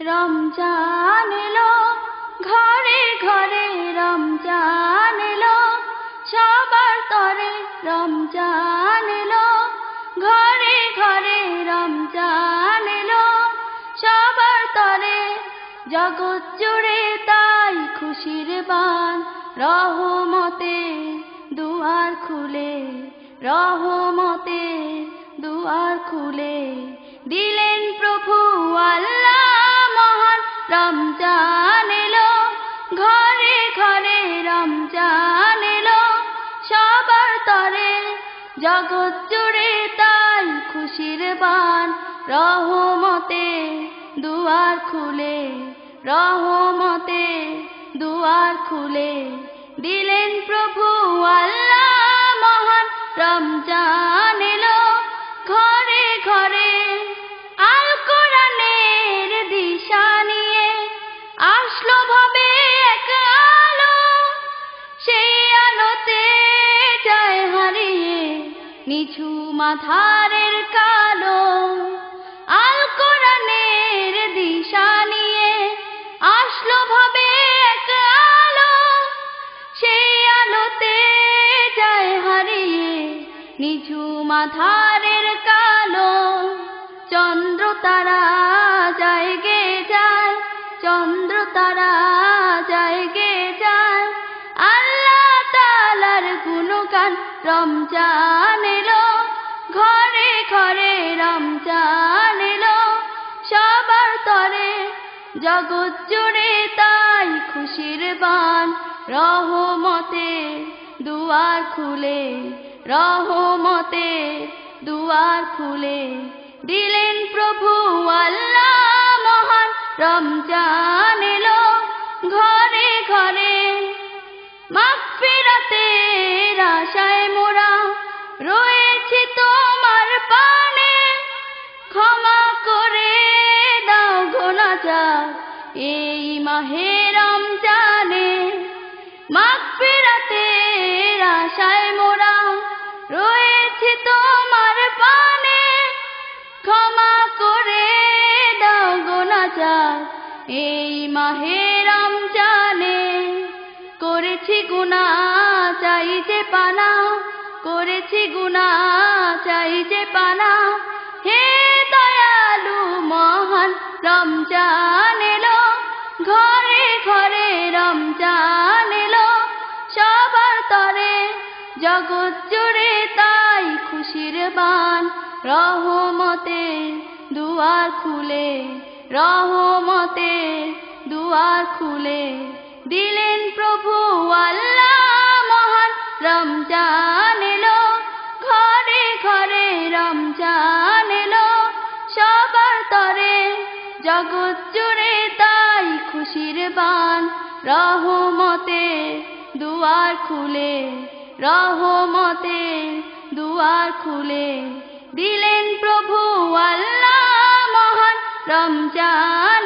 রমজান এলো, ঘরে ঘরে রমজান এলো, সবার তরে রমজান এলো, ঘরে ঘরে রমজান এলো, সবার তরে। জগৎ জুড়ে তাই খুশির বান, রহমতে দুয়ার খুলে, রহমতে দুয়ার খুলে দিলেন প্রভু আল্লাহ মহান। রমজান এলো, ঘরে ঘরে রমজান এলো, সবার তরে। জগৎ জুড়ে তাই খুশির বান, রহমতে দুয়ার খুলে, রহমতে দুয়ার খুলে দিলেন প্রভু আল্লাহ মহান। রমজান এলো, ঘরে ঘরে আল কোরআনের দিশা নিয়ে আসলো ভাবে এক আলো, সেই আলোতে যায় হারিয়ে নিঝুম আঁধারের কালো। আল কোরআনের দিশা নিয়ে আসলো ভাবে এক আলো, সেই আলোতে যায় হারিয়ে নিঝুম আঁধারের কালো। চন্দ্র তারা যায় গে যায়, চন্দ্র তারা যায় গে যায় আল্লাহ তাআলার গুণগান। রমজান এলো, ঘরে ঘরে রমজান এলো, সবার তরে। জগৎ জুড়ে তাই খুশির বান, রহমতে দুয়ার খুলে, রহমতে দুয়ার খুলে দিলেন প্রভু আল্লাহ মহান। রমজান এলো, ঘরে ঘরে মাগফিরাতের আশায় মোরা রয়েছি তোমার পানে, ক্ষমা করে দাও গুনাহগার এই মাহে রমজানে। মাগফিরাতের আশায় মোরা রয়েছি তোমার পানে, ক্ষমা করে দাও গুনাহগার এই মাহে রমজানে। করেছি গুনাহ চাই যে পানা, করেছি গুনাহ চাই যে পানা, হে দয়ালু মহান। রমজান এলো, ঘরে ঘরে রমজান এলো, সবার তরে। জগৎ জুড়ে তাই খুশির বান, রহমতে দুয়ার খুলে, রহমতে দুয়ার খুলে দিলেন প্রভু আল্লাহ মহান। রমজান এলো, ঘরে ঘরে রমজান এলো, সবার তরে। জগৎ জুড়ে তাই খুশির বান, রহমতে দুয়ার খুলে, রহমতে দুয়ার খুলে দিলেন প্রভু আল্লাহ মহান। রমজান